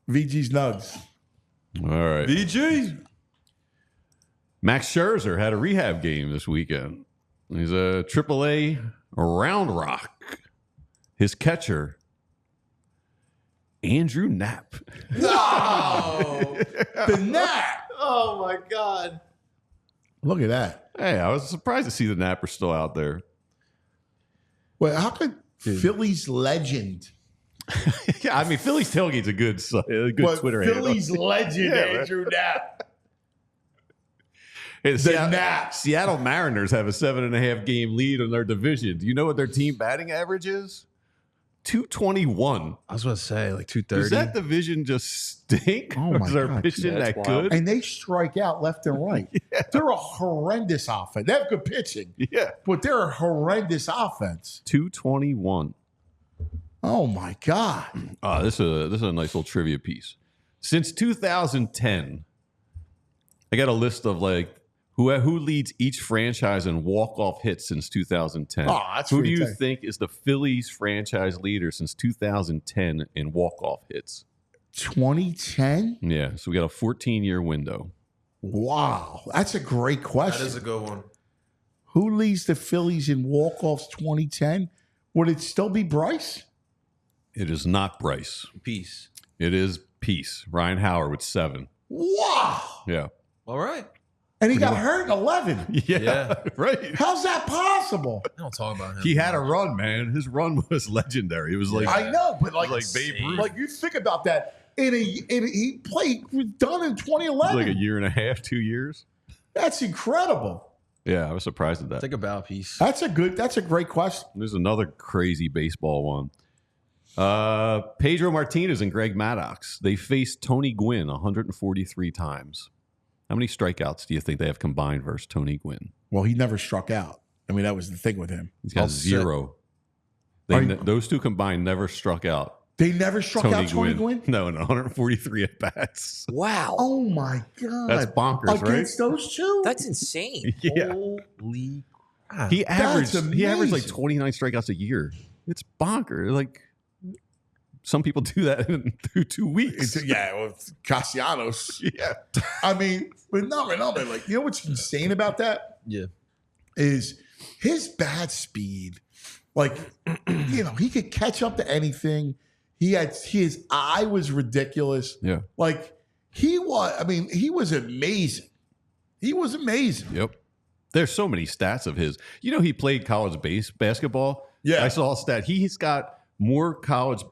VG's Nugs. All right. VG. Max Scherzer had a rehab game this weekend. He's a AAA Round Rock. His catcher, Andrew Knapp. No! The Knapp. Oh, my God. Look at that. Hey, I was surprised to see the Napper still out there. Well, how could Phillies legend? Yeah, I mean, Philly's tailgate's a good Twitter handle. Phillies legend, Yeah, Andrew Knapp. Hey, The Knapp. Seattle Mariners have a 7.5 game lead in their division. Do you know what their team batting average is? 221. I was going to say, like 230. Does that division just stink? Oh, my Is their God. pitching Yeah, that that's wild. good? And they strike out left and right. They're a horrendous offense. They have good pitching, Yeah. but they're a horrendous offense. 221. Oh, my God. This is a nice little trivia piece. Since 2010, I got a list of like who leads each franchise in walk-off hits since 2010. Oh, that's who do you fantastic. think is the Phillies franchise leader since 2010 in walk-off hits? 2010? Yeah, so we got a 14-year window. Wow. That's a great question. That is a good one. Who leads the Phillies in walk-offs 2010? Would it still be Bryce? It is not Bryce. Peace. It is Peace. Ryan Howard with 7. Wow. Yeah. All right. And he got hurt in 11. Yeah, right. How's that possible? I don't talk about him. He had a run, man. His run was legendary. It was like I know, but like Babe Ruth. Like you think about that. He was done in 2011. like a year and a half, 2 years. That's incredible. Yeah, I was surprised at that. Take a bow, Peace. That's a great question. There's another crazy baseball one. Pedro Martinez and Greg Maddox. They faced Tony Gwynn 143 times. How many strikeouts do you think they have combined versus Tony Gwynn? Well, he never struck out. I mean, that was the thing with him. He's got 0. Those two combined never struck out. They never struck out Tony Gwynn? No, 143 at bats. Wow. Oh, my God. That's bonkers, Against those two? That's insane. Yeah. Holy crap. He averaged like amazing. 29 strikeouts a year. It's bonkers. Like some people do that through 2 weeks. Well, Castellanos. Yeah. I mean, but no, like, you know what's insane about that? Yeah. Is his bat speed. Like, he could catch up to anything. His eye was ridiculous. Yeah. Like, he was amazing. He was amazing. Yep. There's so many stats of his. He played college basketball. Yeah. I saw a stat. He's got more college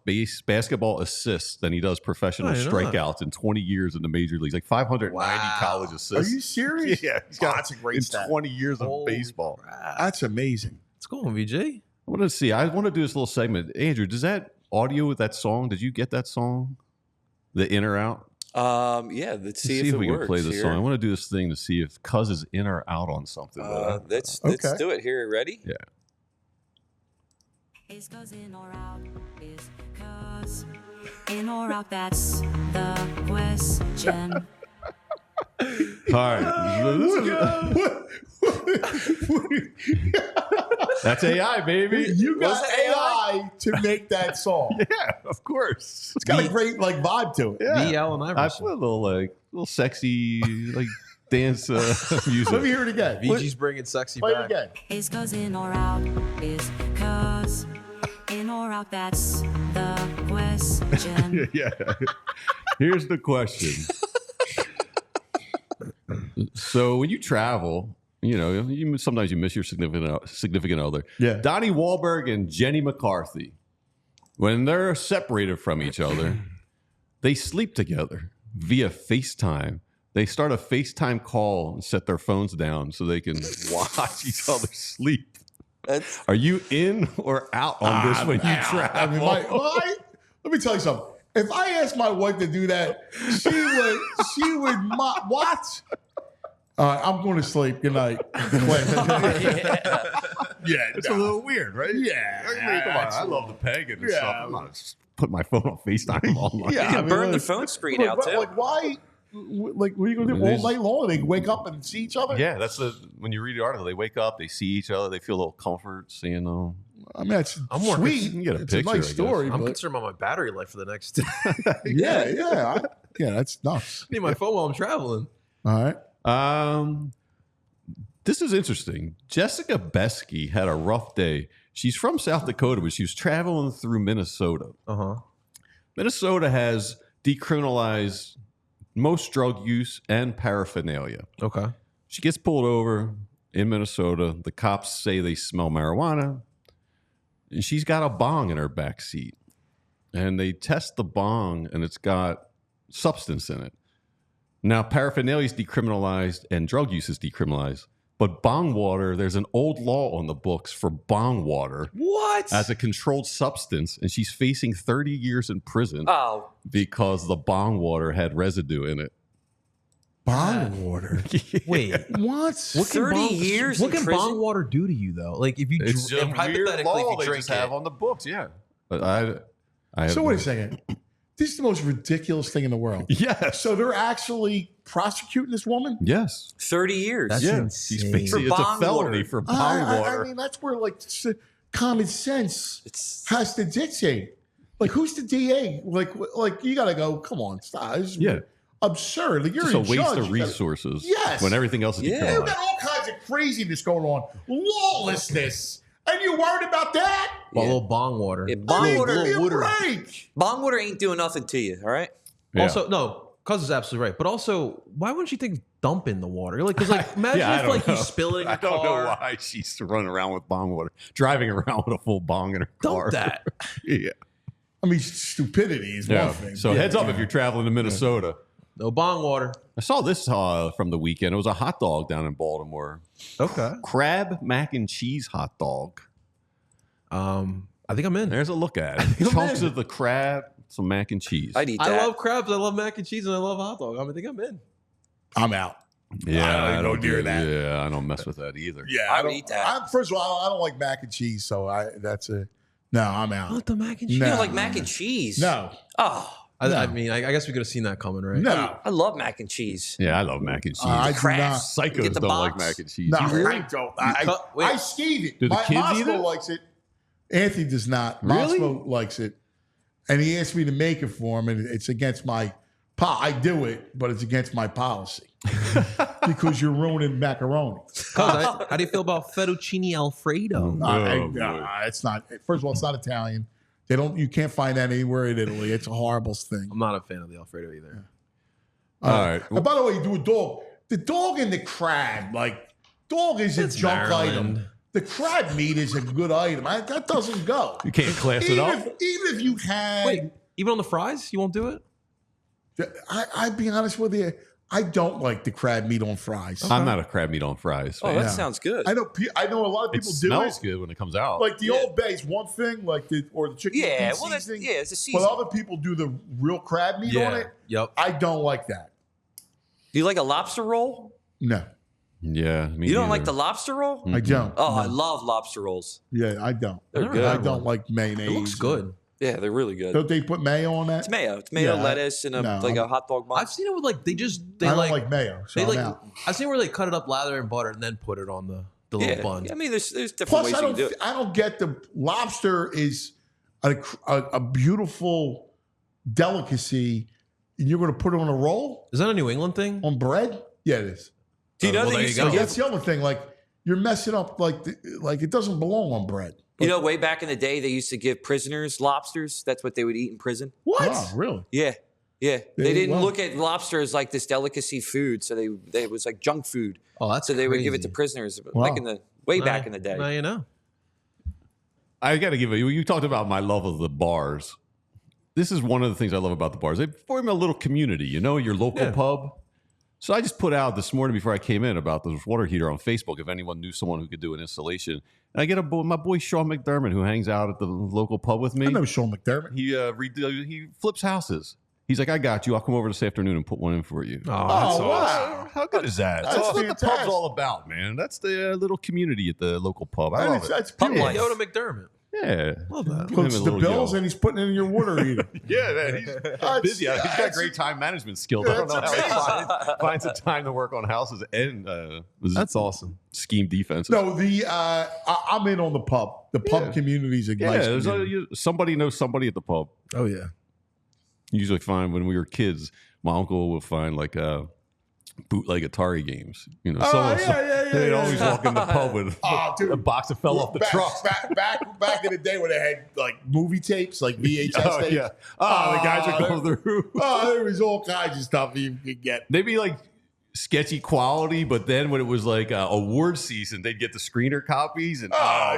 basketball assists than he does professional strikeouts in 20 years in the major leagues. Like 590 college assists. Are you serious? Yeah. He's got that's a great in stat. 20 years of Holy baseball. crap. That's amazing. Let's go on, VJ. I want to see. I want to do this little segment. Andrew, does that audio with that song? Did you get that song? The in or out? Yeah, let's see if we it can works play this here. song. I want to do this thing to see if Cuz is in or out on something. Let's Okay. do it here. Ready? Yeah. Is cuz in or out? Is cuz in or out? That's the question. All right. That's AI, baby. You got Was it AI to make that song. Yeah, of course. It's got a great vibe to it. Yeah. The Allen I Iverson. put a little sexy dance music. Let me hear it again. VG's bringing sexy Play it back. again. Is cuz in or out? Is cuz in or out? That's the question. Yeah. Here's the question. So when you travel, sometimes you miss your significant other. Yeah. Donnie Wahlberg and Jenny McCarthy, when they're separated from each other, they sleep together via FaceTime. They start a FaceTime call and set their phones down so they can watch each other sleep. Are you in or out on this when you travel? I mean, let me tell you something. If I asked my wife to do that, she would watch. I'm going to sleep. Good night. Yeah, It's a little weird, right? Yeah. I mean, come on. I love the pegging and stuff. I'm not just putting my phone on FaceTime all night. Yeah, You can burn the phone screen out, too. Like, why? Like, what are you going to do all night long? They wake up and see each other? Yeah, that's when you read the article, they wake up, they see each other, they feel a little comfort seeing them. I mean, that's I'm more sweet. You can get a It's picture, a I nice guess. story. I'm but concerned about my battery life for the next. yeah, that's nuts. I need my phone while I'm traveling. All right. This is interesting. Jessica Besky had a rough day. She's from South Dakota, but she was traveling through Minnesota. Minnesota has decriminalized most drug use and paraphernalia. Okay. She gets pulled over in Minnesota. The cops say they smell marijuana. And she's got a bong in her back seat. And they test the bong, and it's got substance in it. Now, paraphernalia is decriminalized and drug use is decriminalized. But bong water, there's an old law on the books for bong water. What? As a controlled substance, and she's facing 30 years in prison because the bong water had residue in it. Bong water. Wait, What? 30 years What in can prison? bong water do to you though? Like if you It's dr- a if weird hypothetically law if they you drink just have it, on the books, yeah. But I So wait a second. This is the most ridiculous thing in the world. Yes. So they're actually prosecuting this woman? Yes. 30 years. That's Yeah. insane. She's facing For it's a bong felony water. for bong water. I mean, that's where like common sense It's has to dictate. Like, who's the DA? Like you got to go. Come on, stop. This is Yeah. absurd. Like, you're It's a in waste judge. of You gotta- resources. Yes. When everything else is Yeah. You've decriminalized. got all kinds of craziness going on, lawlessness, and you worried about that? Well, a little bong water. Yeah, I bong mean, water. give me a break. Bong water ain't doing nothing to you. All right. Yeah. Also, no, Cuz is absolutely right. But also, why wouldn't you think dump in the water? Like, because like imagine I if don't like know. you spill it in I your don't know car. why she's running around with bong water, driving around with a full bong in her car. Dump that. Yeah. I mean, stupidity is Yeah. one thing. So heads up if you're traveling to Minnesota. No bong water. I saw this from the weekend. It was a hot dog down in Baltimore. Okay. Crab mac and cheese hot dog. I think I'm in. There's a look at it. I'm Chunks in. of the crab, some mac and cheese. I'd eat that. I love crabs. I love mac and cheese, and I love hot dog. I think I'm in. I'm out. Yeah, I don't go near that. Yeah, I don't mess with that either. Yeah, I I would don't eat that. First of all, I don't like mac and cheese, so that's a no. I'm out. What the mac and cheese? No. You don't like mac and cheese? No, Oh, I mean, I guess we could have seen that coming, right? no. I love mac and cheese. Yeah, I love mac and cheese. I do Crabs. not. Psychos Get the don't like box. mac and cheese. No, You really? I don't. I wait. skeeve it. Do the My kids eat Moscow it? likes it. Anthony does not. Really? Moscow likes it, and he asked me to make it for him, and it's against my. I do it, but it's against my policy because you're ruining macaroni. How do you feel about fettuccine alfredo? It's not. First of all, it's not Italian. They don't. You can't find that anywhere in Italy. It's a horrible thing. I'm not a fan of the alfredo either. All right. And by the way, you do a dog. The dog and the crab, like dog is a It's junk Maryland. item. The crab meat is a good item. That doesn't go. You can't class it up. Even if you had, Wait, even on the fries, you won't do it? I'd be honest with you. I don't like the crab meat on fries. I'm not a crab meat on fries. Oh, fan. that Yeah. sounds good. I know a lot of It people do smells it. good when it comes out. Like the Old Bay is one thing, like the chicken Yeah, feet well, that's seasoning. it's a season. But other people do the real crab meat on it. Yep. I don't like that. Do you like a lobster roll? No, yeah, me You don't like neither. the lobster roll? I don't. Oh, I No. love lobster rolls. Yeah, I don't. They're never good. I had don't one. like mayonnaise. It looks good. Yeah, they're really good. Don't they put mayo on that? It's mayo. It's mayo, Yeah, lettuce, and a no, hot dog bun. I've seen it with like they I don't like mayo. So they I'm like out. I've seen where they cut it up, lather in butter, and then put it on the yeah, little bun. I mean, there's different Plus, ways I you can don't. do it. I don't get the lobster is a beautiful delicacy, and you're going to put it on a roll Is that a New England thing? on bread? Yeah, it is. Do you know well, that there you you still go. give That's the other thing. Like you're messing up. Like it doesn't belong on bread. You know, way back in the day, they used to give prisoners lobsters. That's what they would eat in prison. What? Oh, really? Yeah, yeah. They Yeah, didn't wow. look at lobster as like this delicacy food, so it was like junk food. Oh, that's So they would give it to crazy. prisoners, Wow. like in the way back in the day. Now you know. I got to give you. You talked about my love of the bars. This is one of the things I love about the bars. They form a little community. You know, your local Yeah. pub. So I just put out this morning before I came in about this water heater on Facebook. If anyone knew someone who could do an installation, and I get my boy Sean McDermott, who hangs out at the local pub with me. I know Sean McDermott. He flips houses. He's like, I got you. I'll come over this afternoon and put one in for you. Oh, that's Oh, awesome. wow. How good is that? That's That's what the fantastic. pub's all about, man. That's the little community at the local pub. I And love it's, it. that's Pub beautiful. life. Yo to McDermott. Yeah. Love that. Give him a Puts the little bills yell. and he's putting it in your water heater. Yeah, man, he's busy. He's got great time management skills. I don't know how he finds the time to work on houses and That's awesome. scheme defenses. No, I'm in on the pub. The pub community's a nice community. Somebody knows somebody at the pub. Oh yeah. Usually find when we were kids, my uncle would find like bootleg Atari games. You know, they'd always walk in the pub with a box that fell off the truck. Back in the day when they had like movie tapes, like VHS tapes. Yeah. The guys would go through. There was all kinds of stuff you could get. They'd be like sketchy quality, but then when it was like award season, they'd get the screener copies and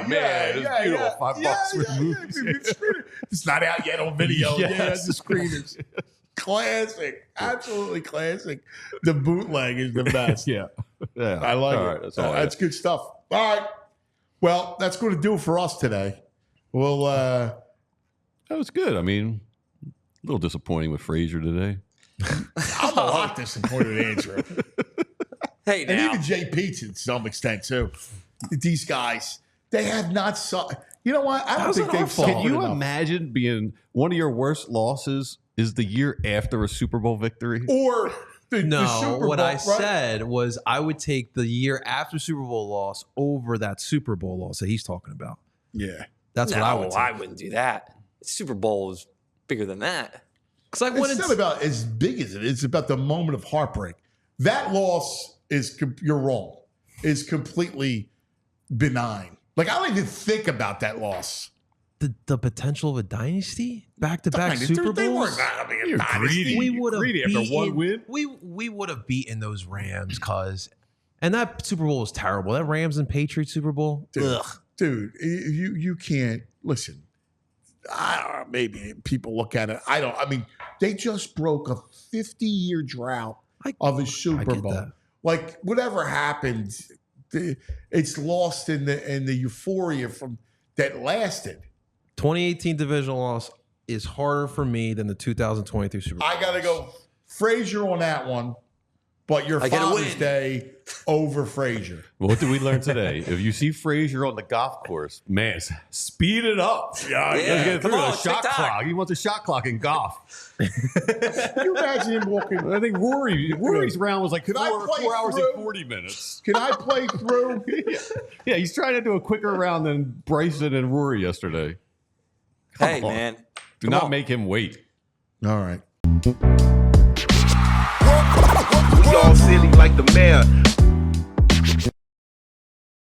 man, it was beautiful. $5 for movies. It's not out yet on video. Yes. Yeah, the screeners. Classic, absolutely classic. The bootleg is the best. Yeah. I like all it. Right, that's all. That's good stuff. All right. Well, that's going to do it for us today. Well, that was good. I mean, a little disappointing with Frazier today. I'm a lot disappointed in Andrew. Hey, And now. even JP to some extent, too. These guys, they have not saw. You know what? I don't think they've Can suffered you enough. imagine being one of your worst losses is the year after a Super Bowl victory? Or the No, Super Bowl, what I right? said was I would take the year after Super Bowl loss over that Super Bowl loss that he's talking about. Yeah. That's what I would take. I wouldn't do that. The Super Bowl is bigger than that. Because like when It's not about as big as it is. It's about the moment of heartbreak. That loss is, you're wrong, is completely benign. Like, I don't even think about that loss. the potential of a dynasty, back-to-back Super They weren't Bowls. gonna be a You're dynasty. greedy. We would have Greedy after beaten, one win? We would have beaten those Rams, and that Super Bowl was terrible. That Rams and Patriots Super Bowl, Dude, you can't listen. I don't know, maybe people look at it. I mean, they just broke a 50-year drought of a Super get Bowl. that. Like whatever happened, it's lost in the euphoria from that lasted. 2018 divisional loss is harder for me than the 2023 Super Bowl. I got to go Frazier on that one, but your I gotta Father's win. Day over Frazier. Well, what did we learn today? If you see Frazier on the golf course, man, speed it up. Yeah, Let's get come through on, the shot TikTok. clock. He wants a shot clock in golf. Can you imagine him walking? I think Rory's round was like Could I 4 play hours through? and 40 minutes. Can I play through? Yeah, he's trying to do a quicker round than Bryson and Rory yesterday. Hey, on. man. Do Come not on. make him wait. All right. We all silly like the mayor.